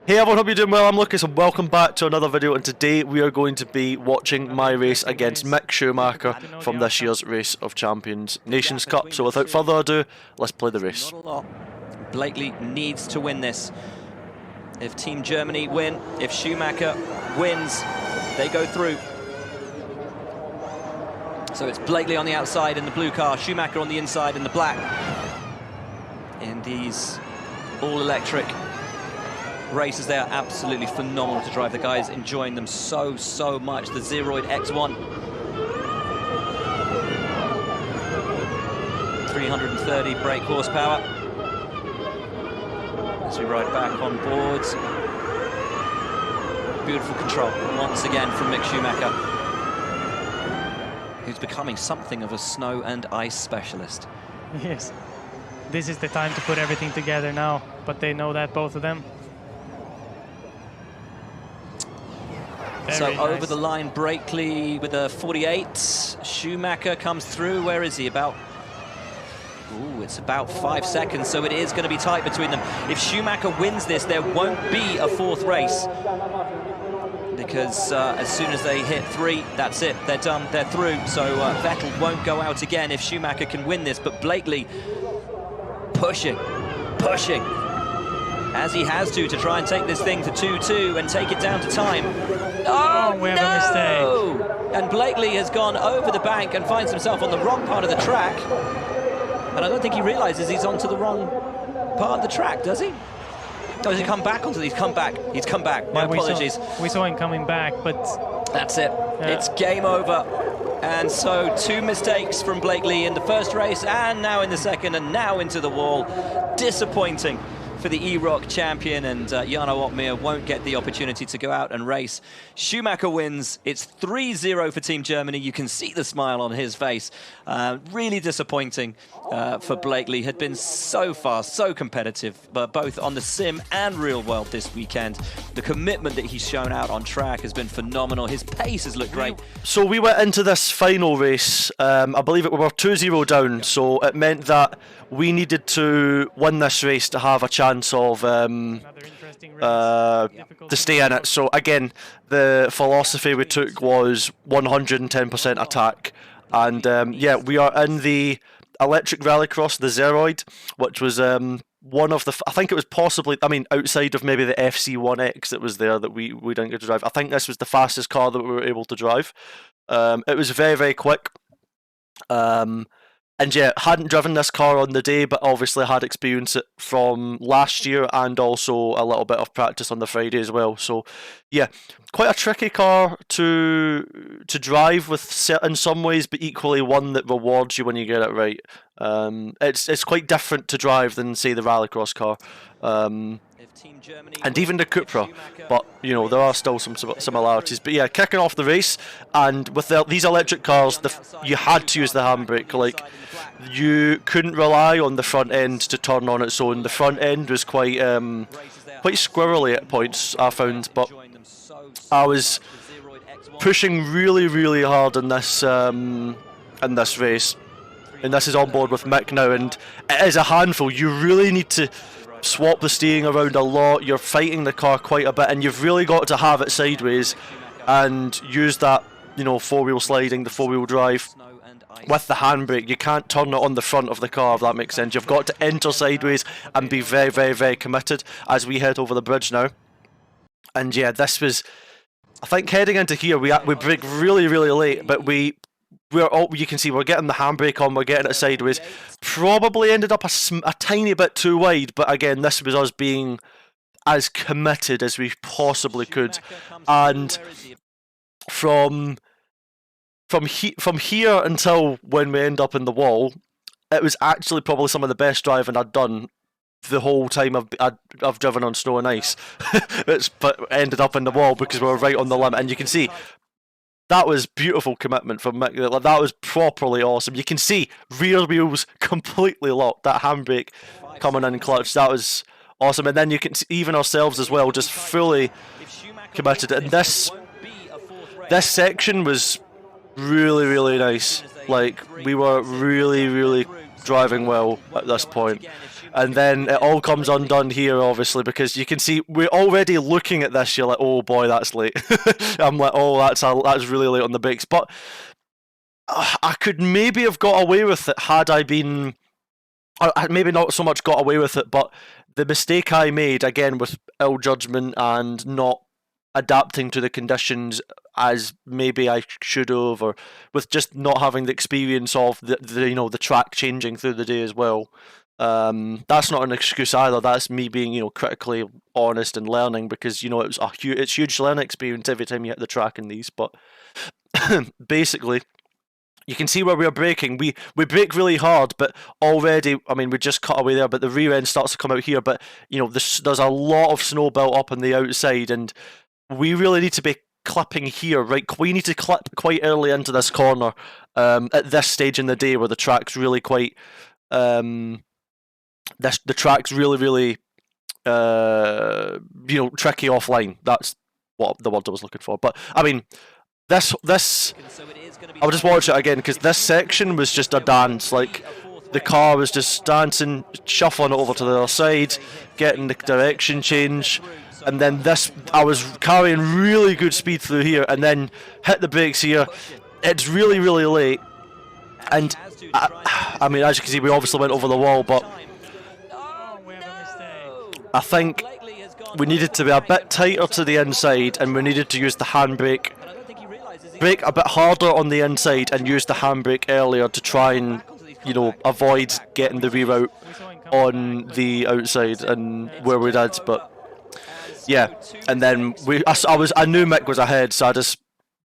Hey everyone, hope you're doing well. I'm Lucas and welcome back to another video, and today we are going to be watching my race against Mick Schumacher from this year's Race of Champions Nations Cup. So without further ado, let's play the race. Not a lot. Blakeley needs to win this. If Team Germany win, if Schumacher wins, they go through. So it's Blakeley on the outside in the blue car, Schumacher on the inside in the black. In these all-electric races, they are absolutely phenomenal to drive. The guys enjoying them so much. The Zeroid X1, 330 brake horsepower. As we ride back on boards, beautiful control once again from Mick Schumacher, who's becoming something of a snow and ice specialist. Yes, this is the time to put everything together now, but they know that, both of them. So Very over nice. the line, Blakeley with a 48. Schumacher comes through. Where is he? About... Ooh, it's about 5 seconds, so it is going to be tight between them. If Schumacher wins this, there won't be a fourth race, because as soon as they hit 3, that's it. They're done. They're through. So Vettel won't go out again if Schumacher can win this. But Blakeley pushing, as he has to try and take this thing to 2-2 and take it down to time. Oh, we have a mistake. And Blakeley has gone over the bank and finds himself on the wrong part of the track. And I don't think he realizes he's onto the wrong part of the track, does he? Oh, has he come back onto these? He's come back. He's come back. My apologies. We saw him coming back, but... That's it. Yeah. It's game over. And so 2 mistakes from Blakeley in the first race, and now in the second, and now into the wall. Disappointing for the E-Rock champion, and Jarno Opmeer won't get the opportunity to go out and race. Schumacher wins. It's 3-0 for Team Germany. You can see the smile on his face. Really disappointing for Blakeley. Had been so far, so competitive, but both on the sim and real world this weekend. The commitment that he's shown out on track has been phenomenal. His pace has looked great. So we went into this final race, I believe we were 2-0 down, so it meant that we needed to win this race to have a chance of to stay in it. So again, the philosophy we took was 110% attack, and yeah, we are in the electric rallycross, the Zeroid, which was one of the, I think it was possibly, I mean, outside of maybe the FC1X that was there that we didn't get to drive, I think this was the fastest car that we were able to drive. It was very quick. And yeah, hadn't driven this car on the day, but obviously had experienced it from last year and also a little bit of practice on the Friday as well. So yeah, quite a tricky car to drive with in some ways, but equally one that rewards you when you get it right. It's quite different to drive than, say, the rallycross car. And even the Cupra, but you know, there are still some similarities. But yeah, kicking off the race, and with these electric cars, you had to use the handbrake. Like, you couldn't rely on the front end to turn on its own. The front end was quite squirrely at points, I found, but I was pushing really hard in this race, and this is on board with Mick now, and it is a handful. You really need to swap the steering around a lot. You're fighting the car quite a bit, and you've really got to have it sideways and use that, you know, 4-wheel sliding, the 4-wheel drive with the handbrake. You can't turn it on the front of the car, if that makes sense. You've got to enter sideways and be very committed as we head over the bridge now. And yeah, this was, I think, heading into here, we brake really late, but you can see we're getting the handbrake on, we're getting it sideways. Probably ended up a tiny bit too wide, but again, this was us being as committed as we possibly could. And from here until when we end up in the wall, it was actually probably some of the best driving I'd done the whole time I've driven on snow and ice. But ended up in the wall because we were right on the limit, and you can see that was beautiful commitment from Mick. That was properly awesome. You can see rear wheels completely locked. That handbrake coming in clutch. That was awesome. And then you can see even ourselves as well, just fully committed. And this section was really nice. Like, we were really driving well at this point. And then it all comes undone here, obviously, because you can see we're already looking at this. You're like, oh boy, that's late. I'm like, oh, that's really late on the brakes. But I could maybe have got away with it had I been, maybe not so much got away with it, but the mistake I made, again, with ill judgment and not adapting to the conditions as maybe I should have, or with just not having the experience of the track changing through the day as well. That's not an excuse either. That's me being critically honest and learning, because it's huge learning experience every time you hit the track in these. But basically, you can see where we're braking. We brake really hard, but already, I mean, we just cut away there, but the rear end starts to come out here. But there's a lot of snow built up on the outside, and we really need to be clipping here, right? We need to clip quite early into this corner at this stage in the day where the track's really quite the track's really tricky offline. That's what the word I was looking for. But I mean, this I'll just watch it again, because this section was just a dance. Like, the car was just dancing, shuffling it over to the other side, getting the direction change. And then this, I was carrying really good speed through here, and then hit the brakes here. It's really late, and I mean, as you can see, we obviously went over the wall, but I think we needed to be a bit tighter to the inside, and we needed to use the handbrake, brake a bit harder on the inside, and use the handbrake earlier to try and avoid getting the reroute on the outside and where we did. But yeah, and then I knew Mick was ahead, so I just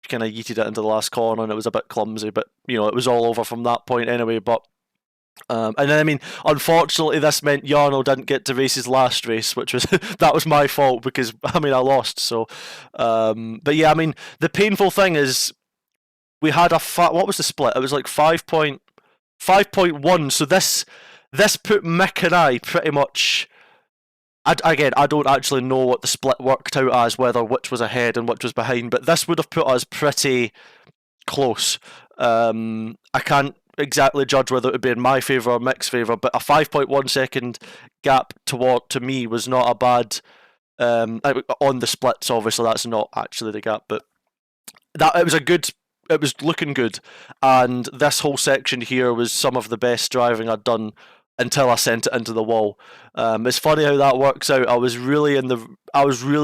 kind of yeeted it into the last corner, and it was a bit clumsy, but it was all over from that point anyway. But and then, I mean, unfortunately, this meant Jarno didn't get to race his last race, which was that was my fault, because I mean, I lost. So, but yeah, I mean, the painful thing is we had what was the split? It was like 5.1. So this put Mick and I pretty much. Again, I don't actually know what the split worked out as, whether which was ahead and which was behind, but this would have put us pretty close. I can't exactly judge whether it would be in my favour or Mick's favour, but a 5.1 second gap to me was not a bad on the splits. Obviously, that's not actually the gap, but it was looking good, and this whole section here was some of the best driving I'd done until I sent it into the wall. It's funny how that works out. I was really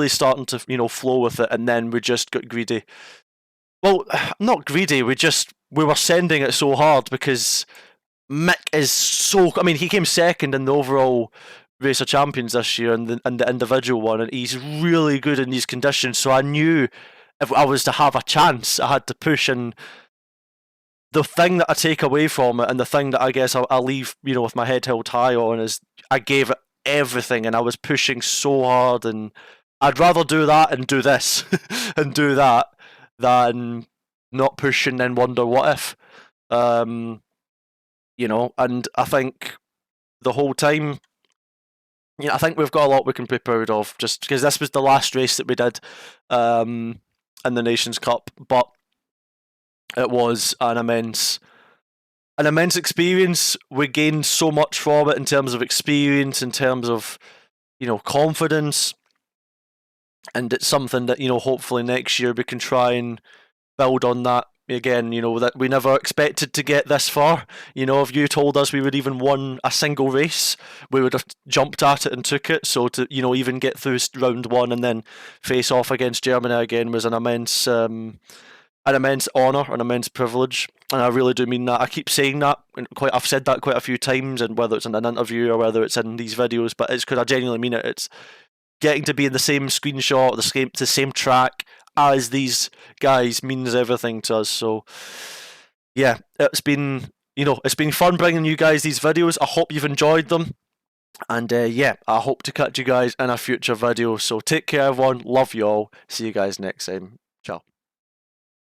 starting to flow with it, and then we just got greedy. Well, not greedy. We were sending it so hard, because Mick is so. I mean, he came second in the overall Race of Champions this year, and the individual one, and he's really good in these conditions. So I knew if I was to have a chance, I had to push. And the thing that I take away from it, and the thing that I guess I'll leave, with my head held high on, is I gave it everything, and I was pushing so hard, and I'd rather do that and do this and do that than not push and then wonder what if. And I think the whole time, I think we've got a lot we can be proud of, just because this was the last race that we did in the Nations Cup, but it was an immense experience. We gained so much from it in terms of experience, in terms of confidence, and it's something that hopefully next year we can try and build on that again. That we never expected to get this far. If you told us we would even won a single race, we would have jumped at it and took it. So to even get through round one and then face off against Germany again was an immense honour, an immense privilege, and I really do mean that. I keep saying that, and I've said that quite a few times, and whether it's in an interview or whether it's in these videos, but it's because I genuinely mean it. It's getting to be in the same screenshot, the same track as these guys means everything to us. So yeah, it's been fun bringing you guys these videos. I hope you've enjoyed them, and yeah, I hope to catch you guys in a future video. So take care, everyone. Love you all. See you guys next time.